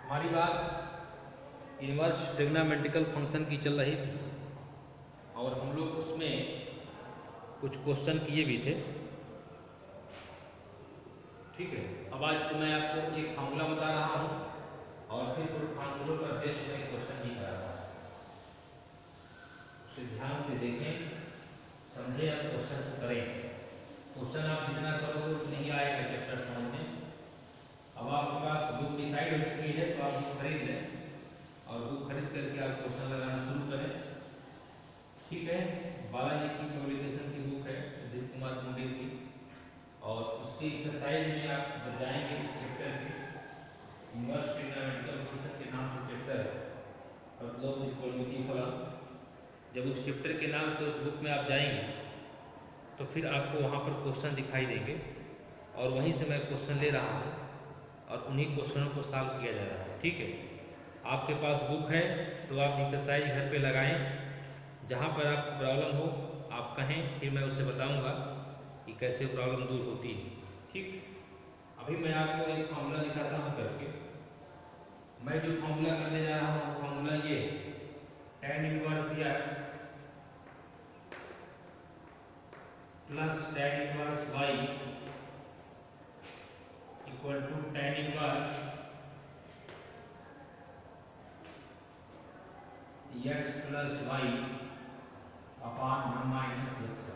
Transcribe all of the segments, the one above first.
हमारी बात inverse trigonometrical function की चल रही थी और हम लोग उसमें कुछ क्वेश्चन किए भी थे। ठीक है, अब आज तो मैं आपको एक फार्मूला बता रहा हूँ और फिर कुछ फार्मूलों पर बेस्ड में क्वेश्चन भी करा रहा हूँ। उसे ध्यान से देखें, समझें और क्वेश्चन को करें। क्वेश्चन आप जितना करोगे उतनी ही आएगा चैप्टर समझ में। अब आपके पास बुक डिसाइड हो चुकी है तो आप बुक खरीद लें और बुक खरीद करके आप क्वेश्चन लगाना शुरू करें। ठीक है, बालाजी की पब्लिकेशन की बुक है, अजीत कुमार कुंडेल की, और उसकी एक्सरसाइज में आप जब जाएंगे इस चैप्टर के इनवर्स ट्रिग्नोमेट्रिकल फंक्शन के नाम से चैप्टर है, मतलब त्रिकोणमितीय फलन। जब उस चैप्टर के नाम से उस बुक में आप जाएंगे तो फिर आपको वहाँ पर क्वेश्चन दिखाई देंगे और वहीं से मैं क्वेश्चन ले रहा हूँ और उन्हीं क्वेश्चनों को सॉल्व किया जा रहा है। ठीक है, आपके पास बुक है तो आप एक्सरसाइज घर पे लगाएं, जहाँ पर आपको प्रॉब्लम हो आप कहें, फिर मैं उससे बताऊंगा कि कैसे प्रॉब्लम दूर होती है। ठीक, अभी मैं आपको एक फार्मूला दिखाता हूँ करके। मैं जो फार्मूला करने जा रहा हूँ फार्मूला ये tan inverse x plus tan inverse y equal to tan inverse x plus y upon 1 minus x।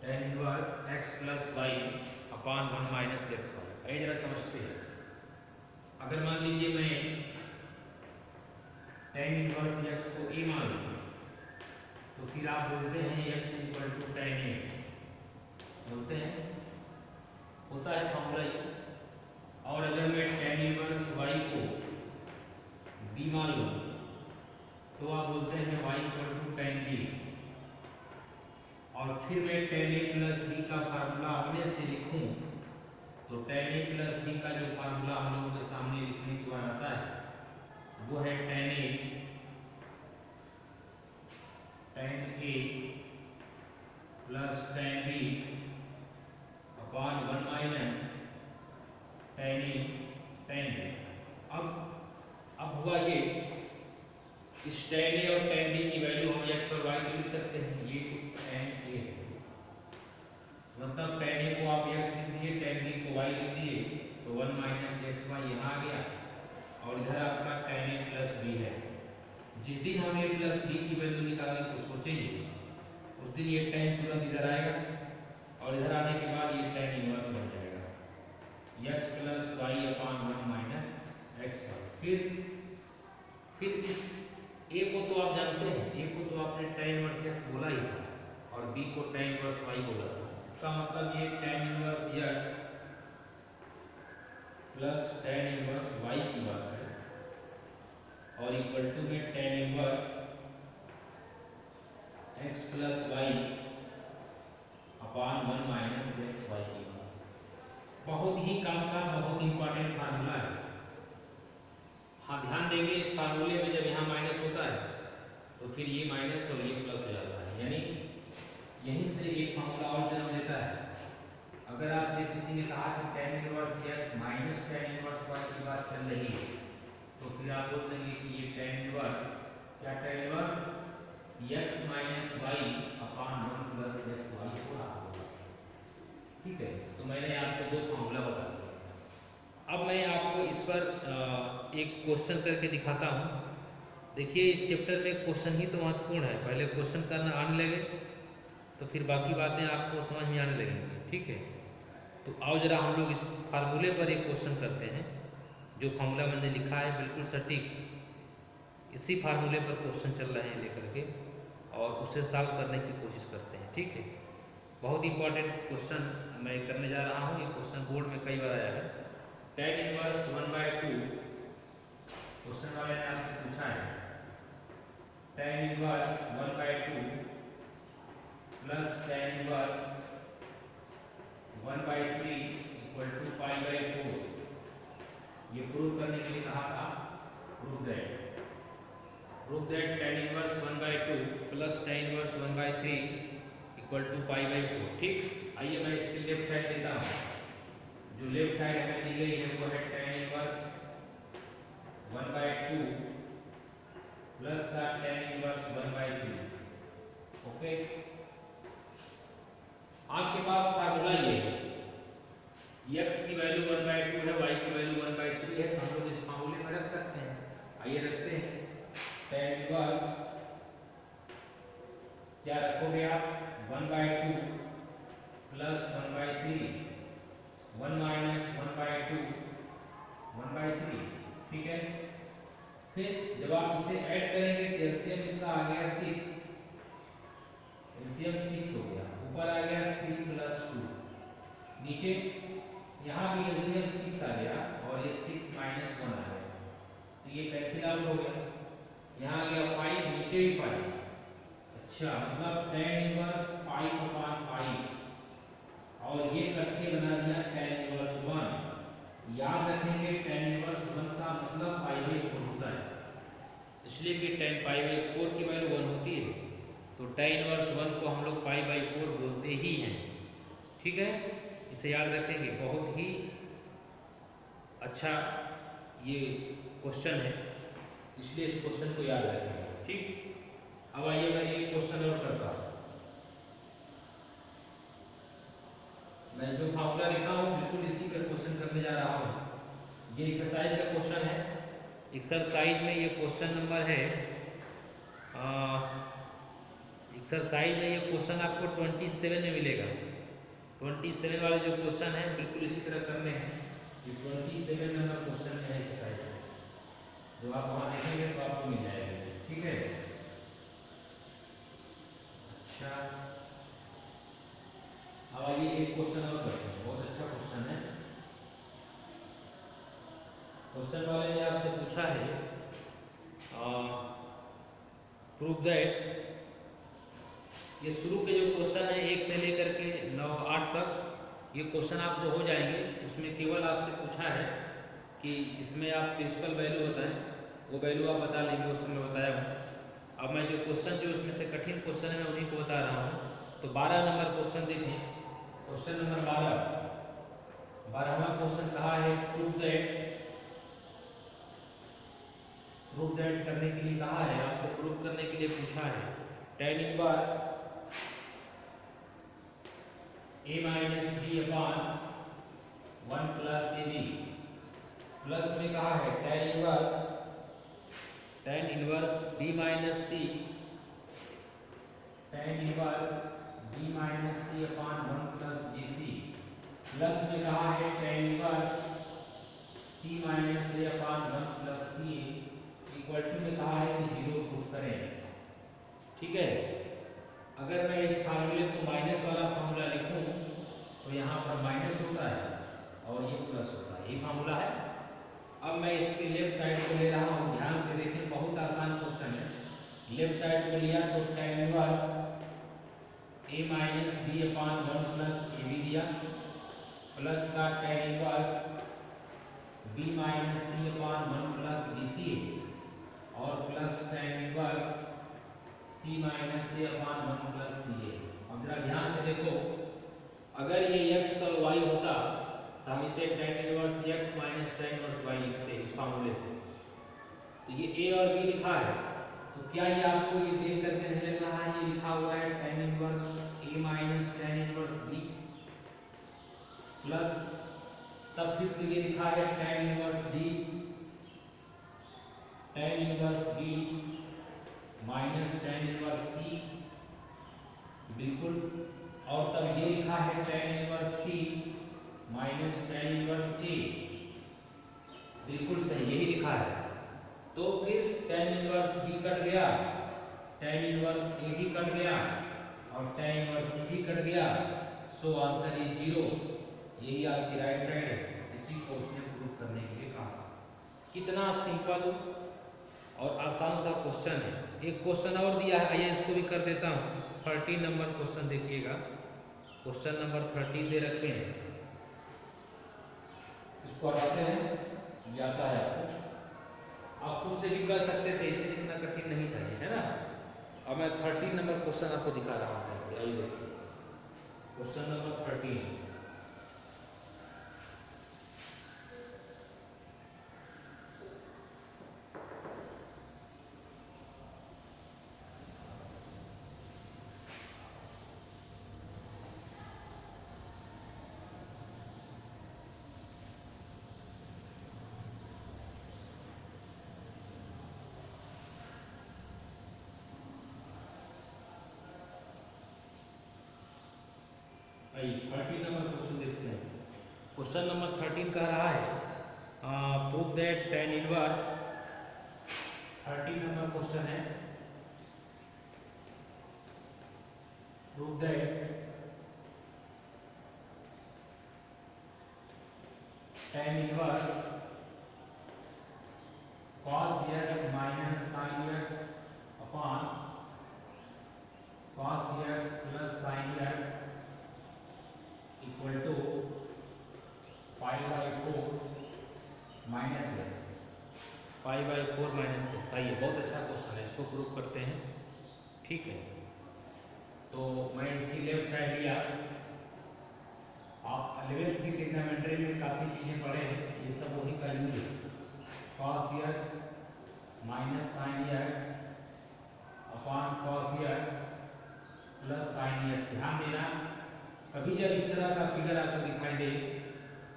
tan inverse x plus y upon 1 minus x। ये जरा समझते हैं। अगर मान लीजिए मैं tan इनवर्स x को a मान लूँ तो फिर आप बोलते हैं x equal to tan a, बोलते हैं, होता है फॉर्मूला ये। और अगर मैं tan इनवर्स y को b मान लूँ तो आप बोलते हैं y equal to tan b। और फिर मैं tan a प्लस b का फार्मूला अपने से लिखूं तो tan a प्लस b का जो फार्मूला हम लोगों के सामने लिखने के बाद आता है वो है tan a plus tan b upon 1 minus tan a tan b। अब हुआ ये, इस tan a और tan b की वैल्यू हम x और y को लिख सकते हैं। ये tan a है, मतलब tan a को आप x लिख दिए, tan b को y लिख दिए, तो 1 माइनस एक्स वाई यहाँ आ गया और इधर आपका tan a प्लस b है। जिस दिन हम a प्लस b की वैल्यू निकालेंगे तो सोचेंगे उस दिन ये tan तुरंत इधर आएगा और इधर आने के बाद ये tan इनवर्स बन जाएगा x plus Y upon 1 minus x Y. फिर इस a को तो आप जानते हैं, a को तो आपने tan इनवर्स x बोला ही था और b को tan इनवर्स y बोला था। इसका मतलब ये tan inverse x plus tan inverse y की बात है और इक्वल टू में tan inverse x plus y upon 1 minus x Y की बात। बहुत ही काम का बहुत इंपॉर्टेंट फार्मूला है। हाँ, ध्यान देंगे इस फार्मूले में जब यहाँ माइनस होता है तो फिर ये माइनस और ये प्लस हो जाता है, यानी यहीं से एक फार्मूला और जन्म लेता है। अगर आपसे किसी ने कहा कि tan inverse x minus tan inverse y की बात चल रही है तो फिर आप बोल देंगे कि ये tan इनवर्स क्या, tan inverse x minus y upon 1 plus X Y हो रहा होगा। ठीक है, तो मैंने आपको दो फार्मूला बता दिया। अब मैं आपको इस पर एक क्वेश्चन करके दिखाता हूँ। देखिए, इस चैप्टर में क्वेश्चन ही तो महत्वपूर्ण है। पहले क्वेश्चन करना आने लगे तो फिर बाकी बातें आपको समझ में आने लगेंगी। ठीक है, तो आओ जरा हम लोग इस फार्मूले पर एक क्वेश्चन करते हैं। जो फार्मूला मैंने लिखा है बिल्कुल सटीक इसी फार्मूले पर क्वेश्चन चल रहे हैं लेकर के, और उसे सॉल्व करने की कोशिश करते हैं। ठीक है, बहुत इंपॉर्टेंट क्वेश्चन मैं करने जा रहा हूँ। ये क्वेश्चन बोर्ड में कई बार आया है। tan इनवर्स 1/2 क्वेश्चन वाले ने आपसे पूछा है tan inverse 1/2 plus tan inverse 1/3 equal to π/4। ये प्रूव करने के लिए कहा था, prove that tan inverse 1/2 plus tan inverse 1/3 equal to π/4। ठीक, आइए मैं इसकी लेफ्ट साइड लेता हूँ। जो लेफ्ट साइड हमें दी गई है वो है tan इनवर्स 2 प्लस का tan इनवर्स 1/3। ओके, आपके पास फार्मूला ये है, x की वैल्यू 1/2 है, y की वैल्यू 1/3 है, तो हम लोग इस फार्मूले में रख सकते हैं। आइए रखते हैं। tan इनवर्स क्या रखोगे आप, 1/2 प्लस 1/3, 1 माइनस 1/2 1/3, ठीक है। फिर जब आप इसे ऐड करेंगे तो एलसीएम इसका आ गया 6, एलसीएम 6 हो गया, ऊपर आ गया 3 प्लस 2, नीचे यहाँ भी एलसीएम 6 आ गया और ये 6 माइनस 1 आ गया, तो ये कैंसिल आउट हो गया। यहाँ आ गया 5, नीचे भी 5। अच्छा, मतलब tan इनवर्स 5/5 और ये इकट्ठे बना दिया tan इनवर्स 1। याद रखेंगे tan इनवर्स 1 का मतलब π/4 होता है, इसलिए कि tan π/4 की वैल्यू 1 होती है, तो tan इनवर्स 1 को हम लोग π/4 बोलते ही हैं, ठीक है। इसे याद रखेंगे, बहुत ही अच्छा ये क्वेश्चन है, इसलिए इस क्वेश्चन को याद रखेंगे, ठीक। अब आइए मैं एक क्वेश्चन और करता हूँ। मैं जो फार्मूला लिखा हूँ बिल्कुल इसी का क्वेश्चन करने जा रहा हूँ। ये एक्सरसाइज का क्वेश्चन है। एक्सरसाइज में ये क्वेश्चन नंबर है, एक्सरसाइज में ये क्वेश्चन आपको 27 में मिलेगा। 27 वाले जो क्वेश्चन है बिल्कुल इसी तरह करने हैं। ये 27 नंबर क्वेश्चन है एक्सरसाइज में, जो आप वहाँ देखेंगे तो आपको मिल जाएगा, ठीक है। अच्छा, अब आइए एक क्वेश्चन और करते हैं, बहुत अच्छा क्वेश्चन है। क्वेश्चन वाले ने आपसे पूछा है प्रूव दैट, ये शुरू के जो क्वेश्चन है 1 से लेकर के 9 8 तक ये क्वेश्चन आपसे हो जाएंगे। उसमें केवल आपसे पूछा है कि इसमें आप प्रिंसिपल वैल्यू बताएं, वो वैल्यू आप बता लेंगे, उस समय बताया हूँ। अब मैं जो क्वेश्चन जो इसमें से कठिन क्वेश्चन है मैं उन्हीं को बता रहा हूँ। तो 12 नंबर क्वेश्चन देखें, क्वेश्चन नंबर 12वां क्वेश्चन कहा है प्रूव दैट करने के लिए कहा है, आपसे प्रूव करने के लिए पूछा है tan inverse a minus b upon 1 plus ab, plus में कहा है tan inverse b minus c, tan inverse b minus c upon 1 plus bc, plus में कहा है tan inverse c minus a upon 1 plus ca, equal to में कहा है कि 0 प्रूव करें, ठीक है। अगर मैं इस फार्मूले को माइनस वाला फार्मूला लिखूं तो यहाँ पर माइनस होता है और ये प्लस होता है, ये फार्मूला है। अब मैं इसके लेफ्ट साइड को ले रहा हूँ, ध्यान से देखें, बहुत आसान क्वेश्चन है। लेफ्ट साइड को लिया तो tan inverse a minus b upon 1 plus ab दिया, प्लस का tan inverse b minus c upon 1 plus bc और plus tan inverse c minus a upon 1 plus ca। अब जरा ध्यान से देखो, अगर ये x और y होता तो हम इसे tan inverse x minus tan inverse y लिखते इस फार्मूले से। तो ये a और b लिखा है, तो क्या ये आपको ये देख करके नहीं लग रहा है ये लिखा हुआ है tan inverse a minus tan inverse b, plus तब फिर तो ये लिखा है tan inverse b minus tan inverse c, बिल्कुल, और तब ये लिखा है tan inverse c minus tan inverse a, बिल्कुल सही, यही लिखा है। तो फिर tan इनवर्स b कट गया, tan इनवर्स a भी कट गया और tan इनवर्स c भी कट गया, सो आंसर इज 0। यही आपकी राइट साइड है, इसी को उसने प्रूव करने के लिए कहा। कितना सिंपल और आसान सा क्वेश्चन है। एक क्वेश्चन और दिया है, आइए इसको भी कर देता हूँ। 13 नंबर क्वेश्चन देखिएगा, क्वेश्चन नंबर 13 दे रखे हैं, इसको हटाते हैं, ये आता है आपको, आप खुद से भी कर सकते थे, इसे इतना कठिन नहीं था, है ना। अब मैं 13 नंबर क्वेश्चन आपको दिखा रहा हूँ, आइए देखिए क्वेश्चन नंबर 13। आइए 13 नंबर क्वेश्चन देखते हैं। क्वेश्चन नंबर 13 कह रहा है prove that tan inverse, 13 number question है, prove that tan inverse cos x minus sin x upon cos x plus sin x equal to pi by 4 minus X, pi by 4 minus X. आइए, बहुत अच्छा question है, इसको prove करते हैं। ठीक है, तो मैं इसकी लेफ्ट साइड लिया। आप 11th की ट्रिग्नोमेट्री में काफ़ी चीज़ें पढ़े हैं, ये सब वही का यूज है। cos x minus sine x upon cos x plus sine x। ध्यान देना, कभी जब इस तरह का फिगर आपको दिखाई दे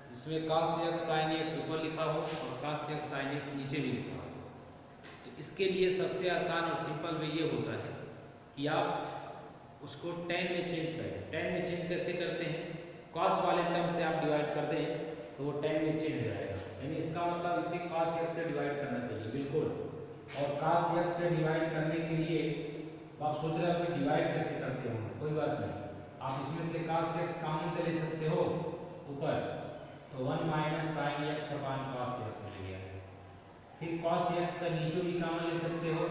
जिसमें cos x sin x ऊपर लिखा हो और cos x sin x नीचे भी लिखा हो, तो इसके लिए सबसे आसान और सिंपल वे ये होता है कि आप उसको tan में चेंज करें। tan में चेंज कैसे करते हैं? cos वाले टर्म से आप डिवाइड कर दें तो वो tan में चेंज हो जाएगा, यानी इसका मतलब इसे cos x से डिवाइड करना चाहिए, बिल्कुल। और cos x से डिवाइड करने के लिए आप सोच रहे हो कि डिवाइड कैसे करते हो, कोई बात नहीं, आप इसमें से cos x कॉमन ले सकते हो ऊपर, तो 1 minus sine x upon cos x मिल गया। फिर cos x का नीचे भी कॉमन ले सकते हो,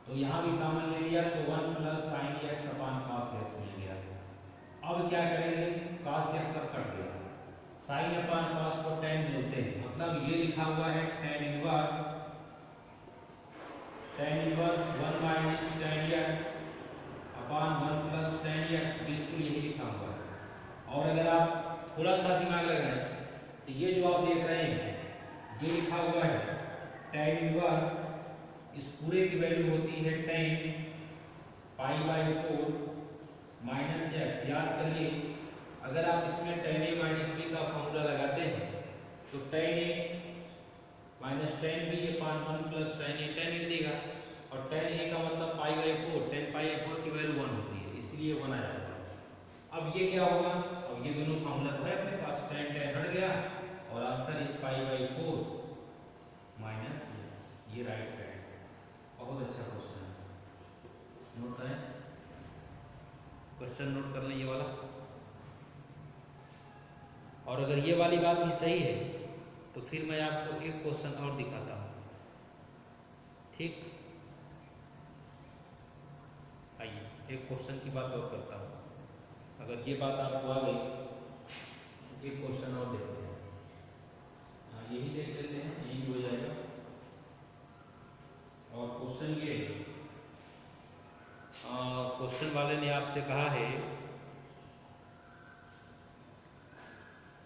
तो यहाँ भी कॉमन ले लिया तो 1 plus sine x upon cos x मिल गया। अब क्या करेंगे, cos x अब कट गया, साइन अपॉन cos को tan बोलते हैं, मतलब ये लिखा हुआ है tan inverse 1 minus tan x upon 1 plus tan x, बिल्कुल यही लिखा हुआ है। और अगर आप थोड़ा सा दिमाग लगाएं तो ये जो आप देख रहे हैं ये लिखा हुआ है tan इनवर्स, इस पूरे की वैल्यू होती है tan pi by 4 minus x. याद करिए, अगर आप इसमें tan a माइनस b का फॉर्मूला लगाते हैं तो tan a minus tan b upon 1 plus tan a, tan लिख देगा, और tan a का मतलब पाई बाई 4, tan पाई बाई 4 की वैल्यू 1 होती है, इसलिए 1 आ जाता है। अब ये क्या होगा, अब ये दोनों फॉर्मूला तो है अपने पास, tan हट गया और answer is pi by 4 minus x, ये राइट साइड है। बहुत अच्छा क्वेश्चन है, नोट करें, क्वेश्चन नोट कर लें ये वाला। और अगर ये वाली बात भी सही है तो फिर मैं आपको एक क्वेश्चन और दिखाता हूँ, ठीक। आइए, एक क्वेश्चन की बात और करता हूँ, अगर ये बात आपको आ गई तो एक क्वेश्चन और देखते हैं। यही देख लेते हैं, यही हो जाएगा। और क्वेश्चन ये, क्वेश्चन वाले ने आपसे कहा है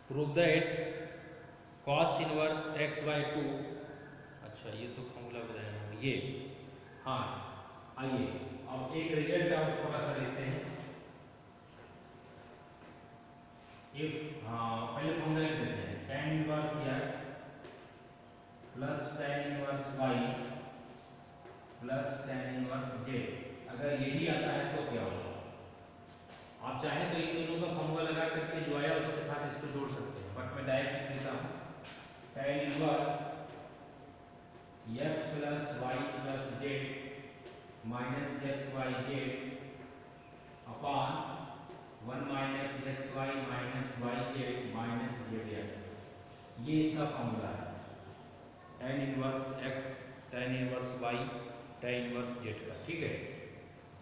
prove that cos inverse x by 2। अच्छा, ये तो फॉर्मूला बताया ये, हाँ। आइए अब एक रिजल्ट और छोटा सा देखते हैं। इफ पहले फॉर्मूला लिख लेते हैं, tan inverse x plus tan inverse y plus tan inverse z। अगर ये भी आता है तो क्या होगा? आप चाहें तो इन दोनों का फॉर्मूला लगा करके जो आया उसके साथ इसको जोड़ सकते हैं, बट मैं डायरेक्ट लिख देता हूँ tan inverse x plus y plus z minus x Y Z upon 1 minus x Y minus Y Z minus Z X, ये इसका फॉर्मूला है tan inverse x tan inverse y tan inverse z का, ठीक है।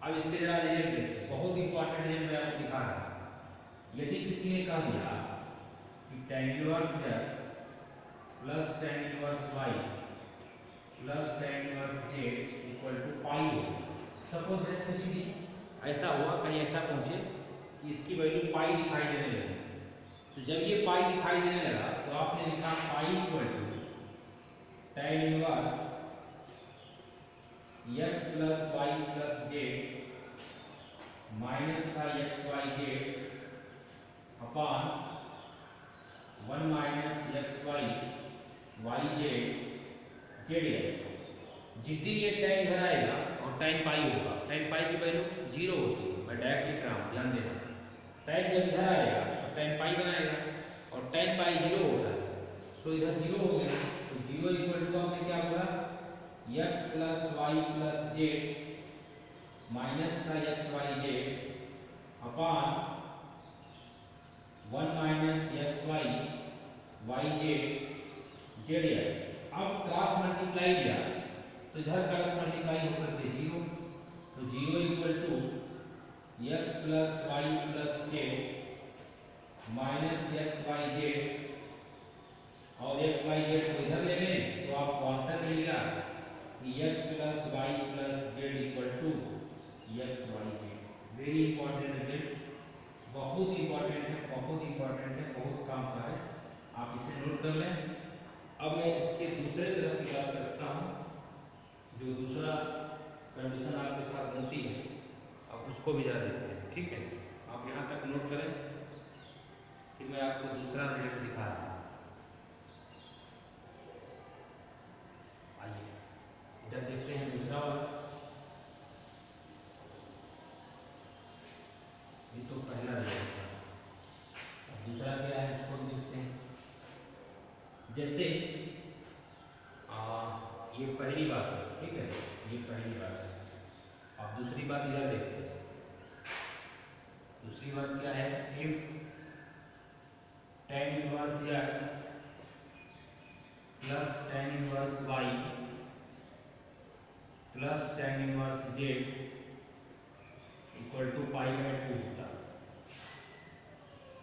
अब इसके जरा result देखते हैं, बहुत इंपॉर्टेंट रिजल्ट मैं आपको दिखा रहा हूँ। यदि किसी ने कह दिया कि tan inverse x plus tan inverse y plus tan inverse z equal to pi हो, सपोज दैट किसी भी ऐसा हुआ, कहीं ऐसा पहुंचे कि इसकी वैल्यू पाई दिखाई देने लगी, तो जब ये पाई दिखाई देने लगा तो आपने लिखा pi equal to tan inverse x plus y plus z minus का x Y Z upon 1 minus x y y z z x. जिस दिन ये tan इधर आएगा और tan पाई होगा, tan पाई की वैल्यू 0 होती है, मैं डायरेक्ट लिख रहा हूँ, ध्यान देना। tan जब इधर आएगा तो tan पाई बनाएगा और tan पाई 0 होता है, सो इधर 0 हो गया। तो 0 इक्वल टू हमने क्या बोला, x plus Y plus Z minus का x Y Z upon 1 minus x y y z z x. अब क्रॉस मल्टीप्लाई किया तो इधर क्रॉस मल्टीप्लाई होकर के 0, तो 0 equal to x plus Y plus Z minus x Y Z, और X Y Z को इधर ले लें तो आपको आंसर मिलेगा कि X plus Y plus Z equal to X Y Z. Very important result, बहुत इंपॉर्टेंट है, बहुत इंपॉर्टेंट है, बहुत काम का है, आप इसे नोट कर लें। अब मैं इसके दूसरे तरफ की बात करता हूँ, जो दूसरा कंडीशन आपके साथ बनती है, आप उसको भी जरा देखते हैं, ठीक है। आप यहाँ तक नोट करें, फिर मैं आपको दूसरा रिजल्ट दिखा रहा हूँ। आइए इधर देखते हैं दूसरा वाला। ये तो पहला रिजल्ट था, अब दूसरा क्या है उसको देखते हैं। जैसे ये पहली बात है, ठीक है, ये पहली बात है। अब दूसरी बात इधर देखते हैं। दूसरी बात क्या है, if tan inverse x plus tan inverse y plus tan inverse z equal to π/2 होता।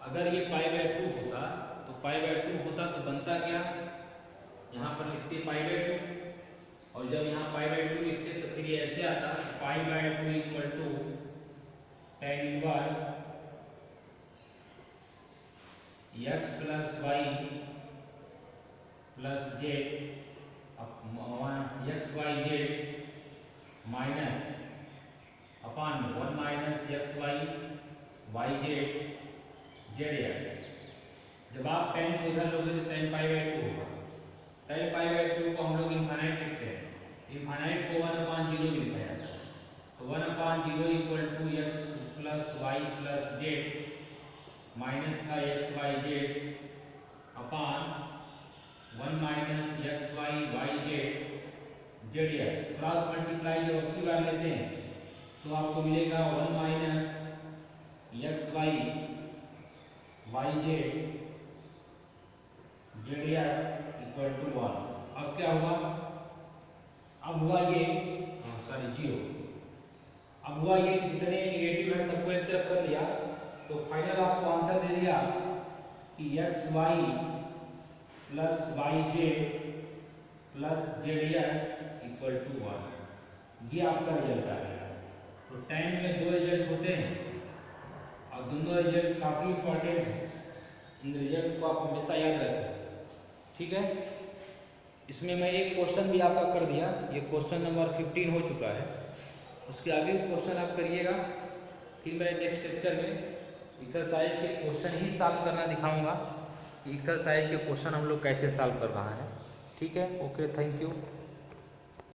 अगर ये π/2 होता तो π/2 होता तो बनता क्या, यहाँ पर लिखते π/2, और जब यहाँ π/2 लिखते तो फिर ये ऐसे आता π/2 equal to tan inverse x plus Y plus Z x Y Z minus upon 1 minus x y y z z x. जब आप tan को इधर लोगे तो tan π/2 होगा। tan π/2 को हम लोग इनफाइनाइट लिखते हैं, इनफाइनाइट को 1/0 भी लिखा जाता है। तो 1/0 equal to x plus Y plus Z minus का x Y Z upon 1 minus x y y z z x. Cross multiply जब अपनी बार लेते हैं तो आपको मिलेगा 1 minus x y y z z x equal to 1। अब क्या हुआ, अब हुआ ये सॉरी 0। अब हुआ ये जितने निगेटिव है सबको एक तरफ कर लिया, तो फाइनल आपको आंसर दे दिया कि X Y plus Y Z plus Z x equal to 1। ये आपका रिजल्ट आ गया। तो tan में दो रिजल्ट होते हैं और दोनों रिजल्ट काफ़ी इंपॉर्टेंट है, इन रिजल्ट को आप हमेशा याद रखें, ठीक है। इसमें मैं एक क्वेश्चन भी आपका कर दिया, ये क्वेश्चन नंबर 15 हो चुका है। उसके आगे क्वेश्चन आप करिएगा, फिर मैं नेक्स्ट लेक्चर में एक्सरसाइज के क्वेश्चन ही सॉल्व करना दिखाऊंगा कि एक्सरसाइज के क्वेश्चन हम लोग कैसे सॉल्व कर रहा है, ठीक है। Okay, thank you.